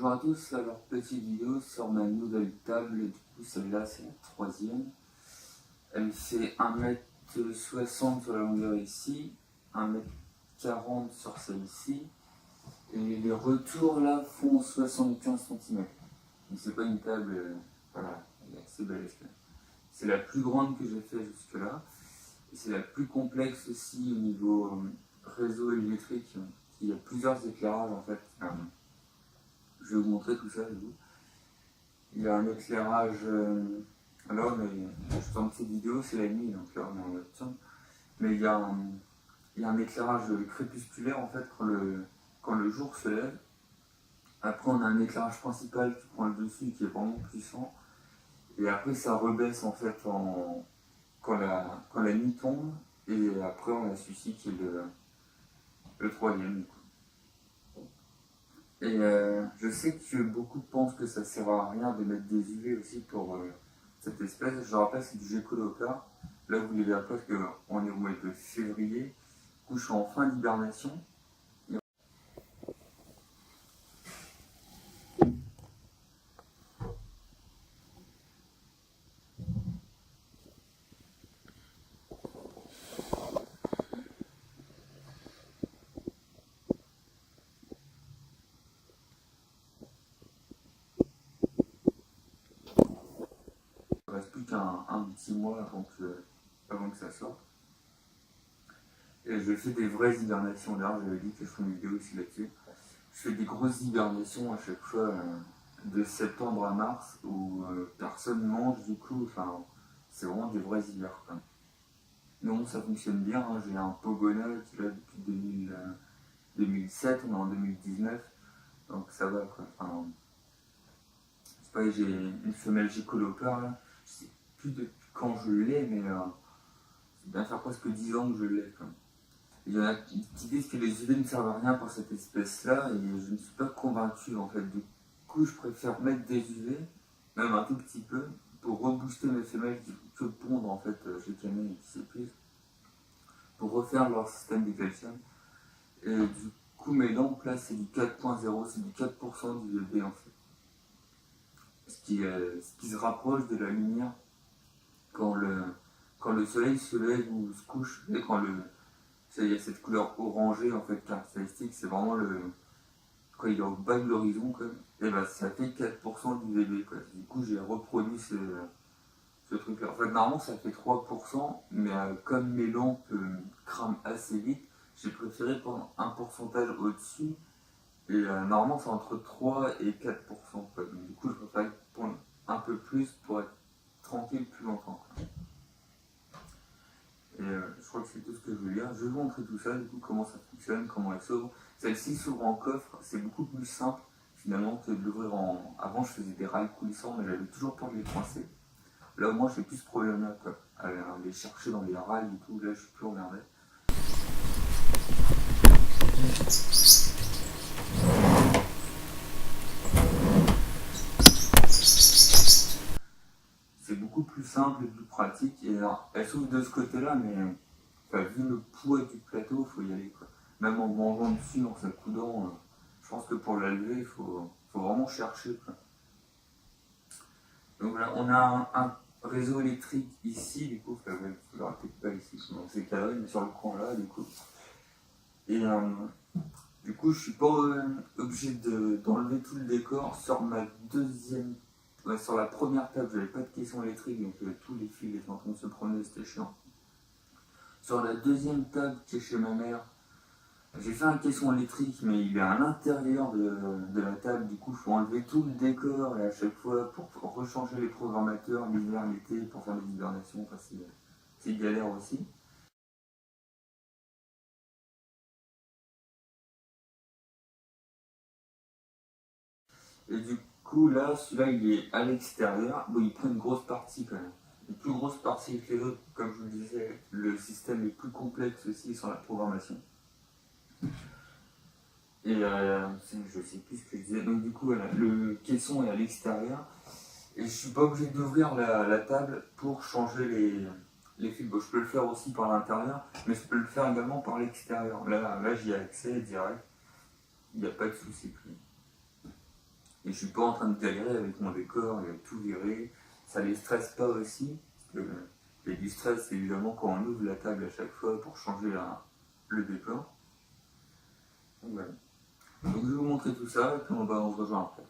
Bonjour à tous, alors petite vidéo sur ma nouvelle table, du coup celle-là c'est la troisième. Elle fait 1m60 sur la longueur ici, 1m40 sur celle-ci, et les retours là font 75 cm. Donc c'est pas une table, voilà, elle est assez balèze. C'est la plus grande que j'ai fait jusque là, et c'est la plus complexe aussi au niveau réseau électrique. Il y a plusieurs éclairages en fait. Je vais vous montrer tout ça. Il y a un éclairage. Alors, mais je tourne cette vidéo, c'est la nuit, donc là on est en nocturne. Mais il y a un éclairage crépusculaire en fait quand le jour se lève. Après, on a un éclairage principal qui prend le dessus, qui est vraiment puissant. Et après, ça rebaisse en fait quand la nuit tombe. Et après, on a celui-ci qui est le troisième du coup. Et je sais que beaucoup pensent que ça sert à rien de mettre des UV aussi pour cette espèce. Je rappelle, c'est du Gecko-Leopard. Là, vous les verrez pas parce qu'on est au mois de février. Du coup, je suis en fin d'hibernation. Il ne reste plus qu'un petit mois avant que ça sorte. Et je fais des vraies hibernations. D'ailleurs, j'avais dit que je ferais une vidéo aussi là-dessus. Je fais des grosses hibernations à chaque fois, de septembre à mars, où personne mange du coup. Enfin, c'est vraiment des vrais hivers. Non, ça fonctionne bien. Hein. J'ai un Pogona qui est là depuis 2007, on est en 2019, donc ça va quoi. Enfin, c'est pas, j'ai une femelle Gecko-Leopard là. Je sais plus depuis quand je l'ai, mais c'est bien faire presque 10 ans que je l'ai. Il y en a qui disent que les UV ne servent à rien pour cette espèce-là, et je ne suis pas convaincu en fait. Du coup, je préfère mettre des UV, même un tout petit peu, pour rebooster mes femelles qui font que pondre en fait chaque année et qui s'épuisent, pour refaire leur système de calcium. Et du coup, mes lampes là, c'est du 4.0, c'est du 4% du UV en fait. Ce qui se rapproche de la lumière quand le soleil se lève ou se couche, et il y a cette couleur orangée en fait caractéristique, c'est vraiment quand il est au bas de l'horizon, et ben ça fait 4% du UV. Du coup, j'ai reproduit ce truc-là. En fait, normalement, ça fait 3%, mais comme mes lampes crament assez vite, j'ai préféré prendre un pourcentage au-dessus. Et normalement, c'est entre 3 et 4%. Donc, du coup, je préfère prendre un peu plus pour être tranquille plus longtemps. Et je crois que c'est tout ce que je veux dire. Je vais vous montrer tout ça, du coup, comment ça fonctionne, comment elle s'ouvre. Celle-ci s'ouvre en coffre, c'est beaucoup plus simple finalement que de l'ouvrir en. Avant, je faisais des rails coulissants, mais j'avais toujours peur de les coincer. Là, au moins, je fais plus ce problème-là, à les chercher dans les rails et tout. Là, je suis plus emmerdé. C'est beaucoup plus simple et plus pratique. Et alors, elle s'ouvre de ce côté-là, mais vu le poids du plateau, il faut y aller. Même en mangeant dessus, en s'accoudant, je pense que pour la lever, il faut vraiment chercher. Donc voilà, on a un réseau électrique ici, du coup, il ne faudra peut-être pas ici, sinon c'est cadré, mais sur le coin là, du coup. Et du coup, je suis pas obligé d'enlever tout le décor sur ma deuxième. Ouais, sur la première table, j'avais pas de caisson électrique, donc tous les fils étaient en train de se promener, c'était chiant. Sur la deuxième table qui est chez ma mère, j'ai fait un caisson électrique, mais il est à l'intérieur de la table, du coup il faut enlever tout le décor et à chaque fois pour rechanger les programmateurs l'hiver, l'été, pour faire des hibernations, enfin, c'est galère aussi. Et du coup là, celui-là il est à l'extérieur, bon il prend une grosse partie quand même. Une plus grosse partie que les autres, comme je vous le disais, le système est plus complexe aussi sur la programmation. Et je sais plus ce que je disais. Donc du coup, voilà, le caisson est à l'extérieur. Et je suis pas obligé d'ouvrir la table pour changer les fils. Bon, je peux le faire aussi par l'intérieur, mais je peux le faire également par l'extérieur. Là j'y ai accès direct. Il n'y a pas de souci. et je suis pas en train de galérer avec mon décor et tout virer. Ça les stresse pas aussi. Parce que, il y a du stress évidemment quand on ouvre la table à chaque fois pour changer le décor. Donc, voilà. Donc je vais vous montrer tout ça et puis on se rejoint après.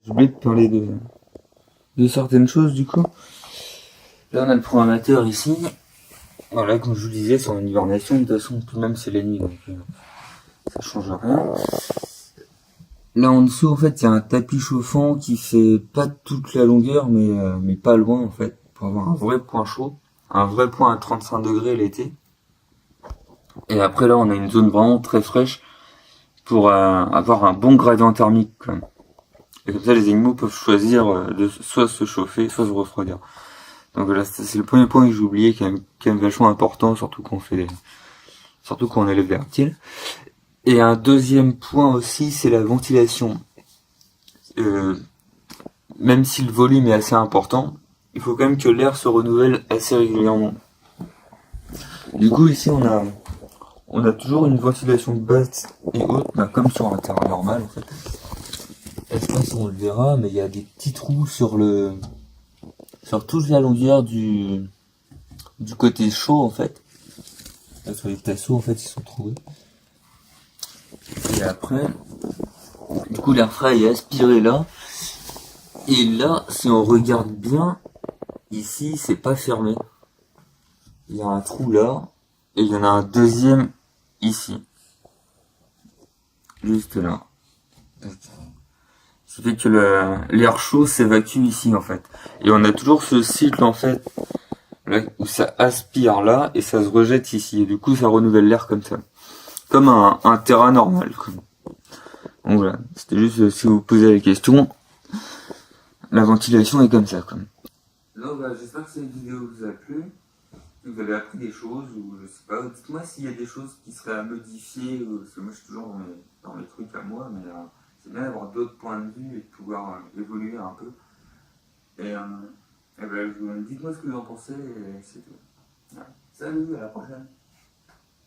J'ai oublié de parler de certaines choses du coup. Là on a le programmateur ici. Voilà, comme je vous disais, c'est en hibernation, de toute façon, tout de même c'est la nuit, donc ça change rien. Là en dessous, en fait, il y a un tapis chauffant qui fait pas toute la longueur, mais pas loin en fait, pour avoir un vrai point chaud, un vrai point à 35 degrés l'été. Et après là, on a une zone vraiment très fraîche pour avoir un bon gradient thermique quand même. Et comme ça, les animaux peuvent choisir de soit se chauffer, soit se refroidir. Donc voilà, c'est le premier point que j'ai oublié, qui est quand même vachement important, surtout quand on élève des reptiles. Et un deuxième point aussi, c'est la ventilation. Même si le volume est assez important, il faut quand même que l'air se renouvelle assez régulièrement. Du coup, ici, on a toujours une ventilation basse et haute, comme sur un terrain normal, en fait. Je sais pas si on le verra, mais il y a des petits trous sur toute la longueur du côté chaud, en fait. Là, sur les tasseaux, en fait, ils sont trouvés. Et après, du coup l'air frais est aspiré là. Et là, si on regarde bien, ici c'est pas fermé. Il y a un trou là, et il y en a un deuxième ici. Juste là. Ce qui fait que l'air chaud s'évacue ici en fait. Et on a toujours ce cycle en fait, là, où ça aspire là, et ça se rejette ici. Et du coup ça renouvelle l'air comme ça. Comme un terrain normal. Quoi. Donc voilà, c'était juste si vous posez la question, la ventilation est comme ça. Quoi. Donc bah, j'espère que cette vidéo vous a plu. Vous avez appris des choses, ou je sais pas, dites-moi s'il y a des choses qui seraient à modifier, parce que moi je suis toujours dans mes trucs à moi, mais c'est bien d'avoir d'autres points de vue et de pouvoir évoluer un peu. Et ben, dites-moi ce que vous en pensez, et c'est tout. Voilà. Salut, à la prochaine!